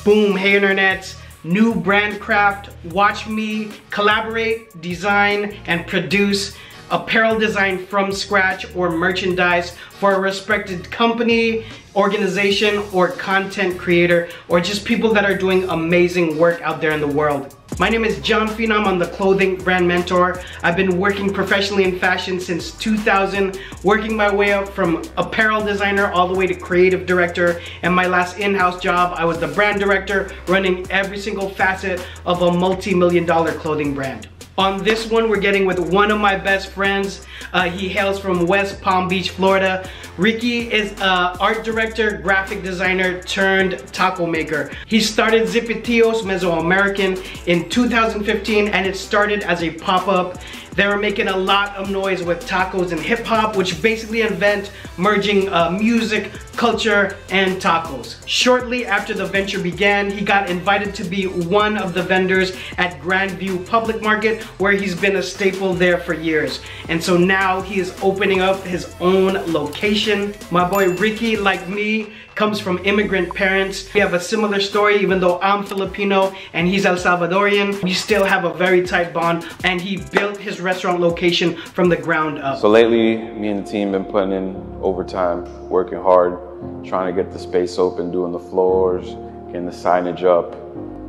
Boom, hey internet, new Brandcraft. Watch me collaborate, design, and produce apparel design from scratch or merchandise for a respected company, organization, or content creator, or just people that are doing amazing work out there in the world. My name is Jon Phenom. I'm the clothing brand mentor. I've been working professionally in fashion since 2000, working my way up from apparel designer all the way to creative director. And my last in-house job, I was the brand director running every single facet of a multi-million-dollar clothing brand. On this one, we're getting with one of my best friends. He hails from West Palm Beach, Florida. Ricky is an art director, graphic designer turned taco maker. He started Zipitios Mesoamerican in 2015, and it started as a pop-up. They were making a lot of noise with tacos and hip hop, which basically invent merging music, culture, and tacos. Shortly after the venture began, he got invited to be one of the vendors at Grandview Public Market, where he's been a staple there for years. And so now he is opening up his own location. My boy Ricky, like me, comes from immigrant parents. We have a similar story, even though I'm Filipino and he's El Salvadorian. We still have a very tight bond, and he built his restaurant location from the ground up. So lately, me and the team been putting in overtime, working hard, trying to get the space open, doing the floors, getting the signage up,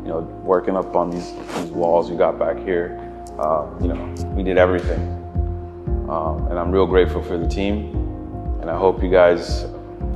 you know, working up on these walls we got back here. You know, we did everything. And I'm real grateful for the team, and I hope you guys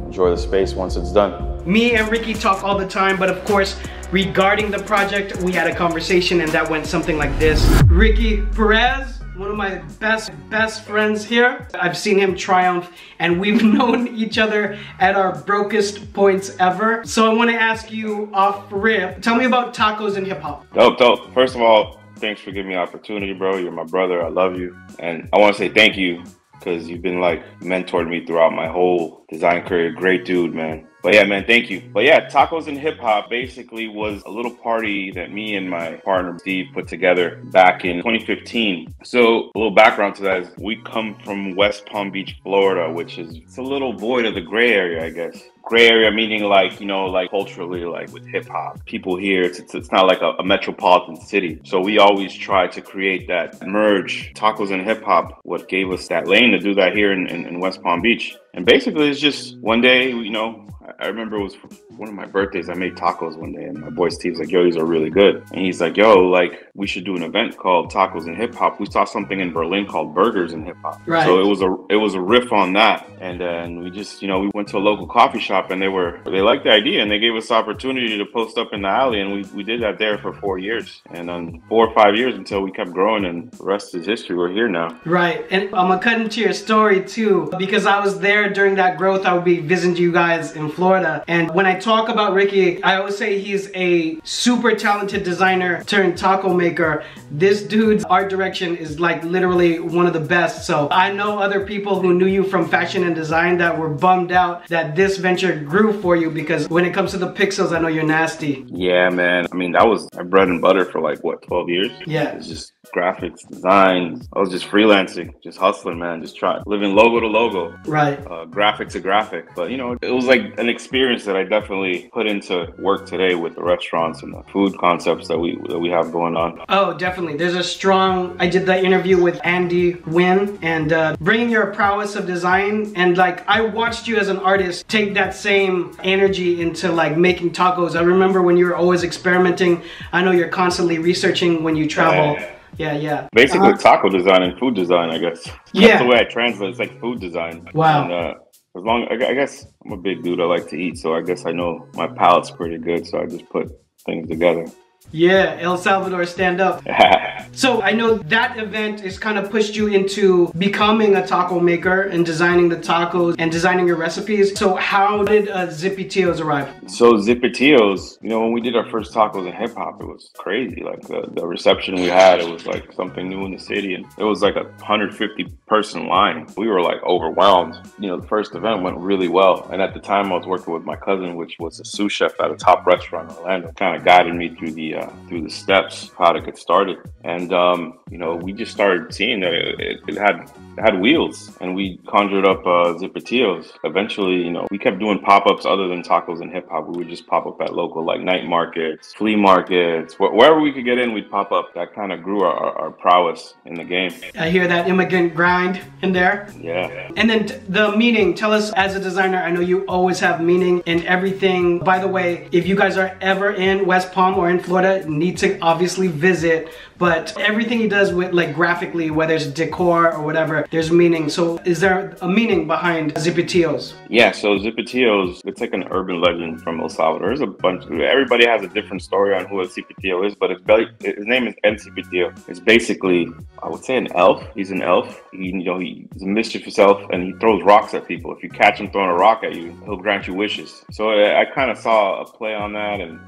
enjoy the space once it's done. Me and Ricky talk all the time, but of course, regarding the project, we had a conversation and that went something like this. Ricky, Perez, one of my best friends here. I've seen him triumph, and we've known each other at our brokest points ever. So I want to ask you off rip, tell me about tacos and hip hop. Dope. First of all, thanks for giving me the opportunity, bro. You're my brother, I love you. And I want to say thank you, because you've been like mentored me throughout my whole design career. Great dude, man. But yeah, man, thank you. But yeah, Tacos and Hip Hop basically was a little party that me and my partner Steve put together back in 2015. So a little background to that is we come from West Palm Beach, Florida, which is, it's a little void of the gray area, I guess. Gray area meaning like, you know, like culturally, like with hip hop. People here, it's not like a metropolitan city. So we always try to create that merge, tacos and hip hop, what gave us that lane to do that here in West Palm Beach. And basically it's just one day, you know, I remember it was one of my birthdays, I made tacos one day, and my boy Steve's like, yo, these are really good. And he's like, yo, like, we should do an event called Tacos and Hip Hop. We saw something in Berlin called Burgers and Hip Hop. Right. So it was a riff on that. And then we just, you know, we went to a local coffee shop, and they liked the idea, and they gave us the opportunity to post up in the alley, and we did that there for 4 years. And then 4 or 5 years until we kept growing, and the rest is history. We're here now. Right. And I'm gonna cut into your story too, because I was there during that growth. I would be visiting you guys in Florida. And when I talk about Ricky, I always say he's a super talented designer turned taco maker. This dude's art direction is like literally one of the best. So I know other people who knew you from fashion and design that were bummed out that this venture grew for you, because when it comes to the pixels, I know you're nasty. Yeah, man. I mean, that was my bread and butter for like, what, 12 years? Yeah. It's just graphics, designs. I was just freelancing, just hustling, man. Just trying, living logo to logo. Right. Graphic to graphic. But, you know, it was like an experience that I definitely put into work today with the restaurants and the food concepts that we have going on. Oh, definitely. There's a strong, I did that interview with Andy Wynn, and bringing your prowess of design, and like I watched you as an artist take that same energy into like making tacos. I remember when you were always experimenting. I know you're constantly researching when you travel. Yeah. Basically taco design and food design, I guess. That's the way I translate. It's like food design. Wow. And, I guess I'm a big dude. I like to eat, so I guess I know my palate's pretty good. So I just put things together. Yeah, El Salvador, stand up. So I know that event has kind of pushed you into becoming a taco maker and designing the tacos and designing your recipes. So how did Zipitios arrive? So Zipitios, you know, when we did our first tacos and hip hop, it was crazy. Like the reception we had, it was like something new in the city, and it was like a 150-person line. We were like overwhelmed. You know, the first event went really well, and at the time I was working with my cousin, which was a sous chef at a top restaurant in Orlando, kind of guided me through the steps how to get started. And you know, we just started seeing that it had had wheels, and we conjured up Zipitios. Eventually, you know, we kept doing pop-ups other than tacos and hip hop. We would just pop up at local like night markets, flea markets, wherever we could get in, we'd pop up. That kind of grew our prowess in the game. I hear that immigrant grind in there. Yeah. And then the meaning, tell us, as a designer, I know you always have meaning in everything. By the way, if you guys are ever in West Palm or in Florida, need to obviously visit, but everything he does with like graphically, whether it's decor or whatever, there's meaning. So is there a meaning behind Zipitios? Yeah, so Zipitios, it's like an urban legend from El Salvador. There's a bunch of, everybody has a different story on who a Zipitio is, but his name is El Zipitio. It's basically, I would say, an elf. He's an elf. He's a mischievous elf, and he throws rocks at people. If you catch him throwing a rock at you, he'll grant you wishes. So I kind of saw a play on that, and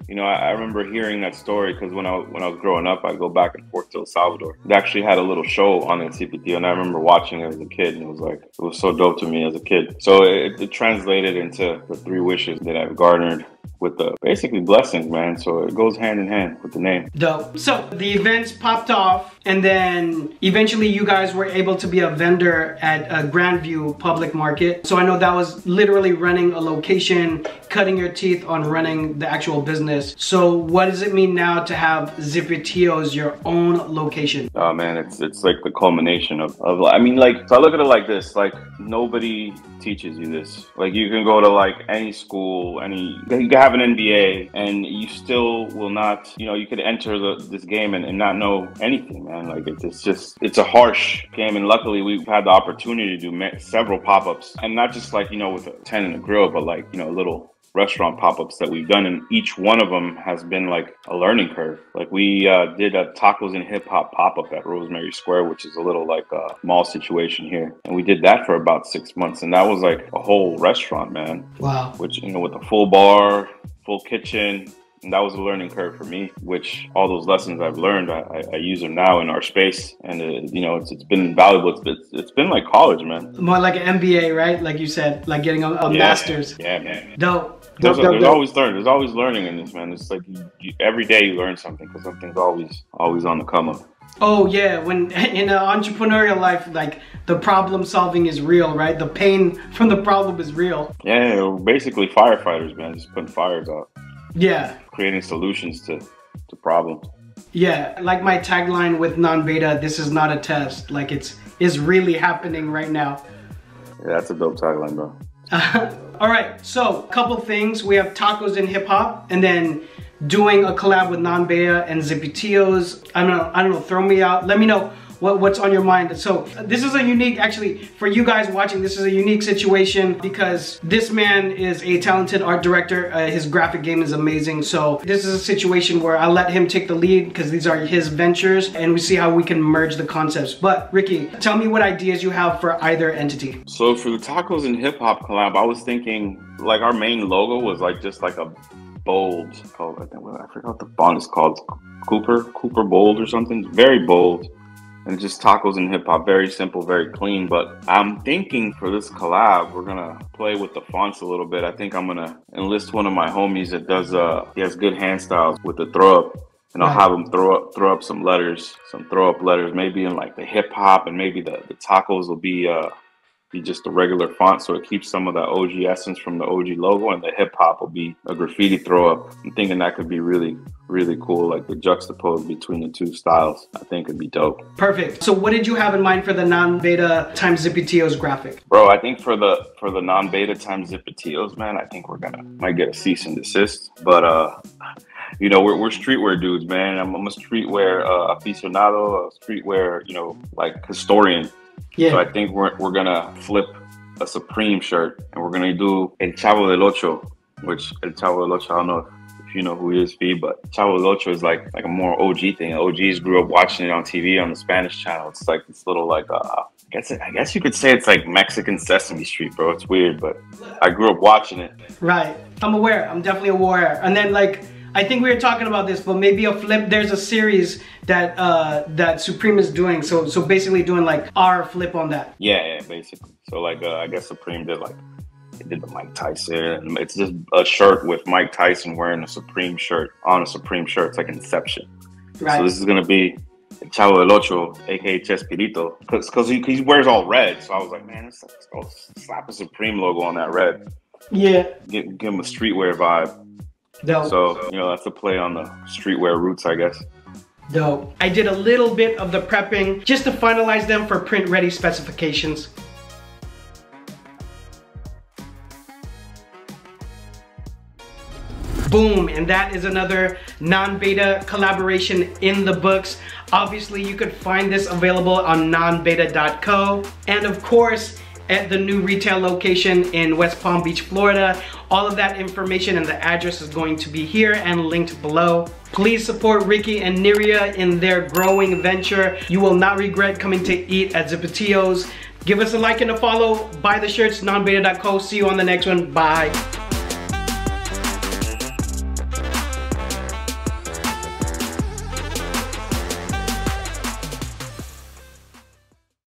you know, I remember hearing that story because when I was growing up, I'd go back and forth to El Salvador. It actually had a little show on El Zipitio, and I remember watching it as a kid, and it was so dope to me as a kid. So it translated into the 3 wishes that I've garnered with the basically blessings, man. So it goes hand in hand with the name. Dope. So the events popped off, and then eventually you guys were able to be a vendor at a Grandview public market. So I know that was literally running a location, cutting your teeth on running the actual business. So what does it mean now to have Zipitios your own location? Oh man, it's like the culmination of I mean, like, so I look at it like this, like nobody teaches you this. Like you can go to like any school, you can have an MBA, and you still will not, you know, you could enter this game and not know anything, man. Like it's a harsh game, and luckily we've had the opportunity to do several pop-ups, and not just like, you know, with a tent and a grill, but like, you know, little restaurant pop-ups that we've done, and each one of them has been like a learning curve. Like we did a tacos and hip hop pop-up at Rosemary Square, which is a little like a mall situation here, and we did that for about 6 months, and that was like a whole restaurant, man. Wow. Which, you know, with a full bar, full kitchen. And that was a learning curve for me, which all those lessons I've learned, I use them now in our space. And, you know, it's been invaluable. It's been like college, man. More like an MBA, right? Like you said, like getting a master's. Yeah, man. Dope. There's always learning in this, man. It's like every day you learn something, because something's always on the come up. Oh yeah, when in an entrepreneurial life, like the problem solving is real, right? The pain from the problem is real. Yeah, we're basically firefighters, man. Just putting fires out. Yeah. Creating solutions to problems. Yeah, like my tagline with Nonbeta, this is not a test. Like it's really happening right now. Yeah, that's a dope tagline, bro. All right, so a couple things. We have tacos and hip hop, and then doing a collab with Nonbeta and Zipitios. I don't know, throw me out. Let me know what's on your mind. So this is a unique, actually, for you guys watching, this is a unique situation because this man is a talented art director. His graphic game is amazing. So this is a situation where I let him take the lead because these are his ventures, and we see how we can merge the concepts. But Ricky, tell me what ideas you have for either entity. So for the tacos and hip hop collab, I was thinking like our main logo was like just like a bold, I forgot what the font is called, Cooper bold or something, very bold. And just tacos and hip hop, very simple, very clean. But I'm thinking for this collab, we're gonna play with the fonts a little bit. I think I'm gonna enlist one of my homies that does, he has good hand styles with the throw up. And I'll have him throw up some letters, some throw up letters, maybe in like the hip hop, and maybe the tacos will be just the regular font, so it keeps some of that OG essence from the OG logo, and the hip hop will be a graffiti throw up. I'm thinking that could be really, really cool, like the juxtapose between the two styles. I think it'd be dope. Perfect. So what did you have in mind for the Nonbeta times Zipitios graphic? Bro, I think for the Nonbeta times Zipitios, man, I think might get a cease and desist. But you know, we're streetwear dudes, man. I'm a streetwear aficionado, a streetwear, you know, like historian. Yeah. So I think we're gonna flip a Supreme shirt, and we're gonna do El Chavo del Ocho, which El Chavo del Ocho, I don't know if you know who he is, Fee, but Chavo del Ocho is like a more OG thing. OGs grew up watching it on TV on the Spanish channel. It's like this little like I guess you could say it's like Mexican Sesame Street, bro. It's weird, but I grew up watching it. Right. I'm aware. I'm definitely aware. And then like, I think we were talking about this, but maybe a flip. There's a series that that Supreme is doing. So basically doing like our flip on that. Yeah, basically. So like I guess Supreme did the Mike Tyson. It's just a shirt with Mike Tyson wearing a Supreme shirt on a Supreme shirt. It's like Inception. Right. So this is gonna be Chavo el Ocho, aka Chespirito, because he wears all red. So I was like, man, let's go slap a Supreme logo on that red. Yeah. Give him a streetwear vibe. Dope. So, you know, that's a play on the streetwear roots, I guess. Dope. I did a little bit of the prepping just to finalize them for print ready specifications. Boom, and that is another non-beta collaboration in the books. Obviously, you could find this available on nonbeta.co, and of course, at the new retail location in West Palm Beach, Florida. All of that information and the address is going to be here and linked below. Please support Ricky and Niria in their growing venture. You will not regret coming to eat at Zipitios. Give us a like and a follow. Buy the shirts, nonbeta.co. See you on the next one. Bye.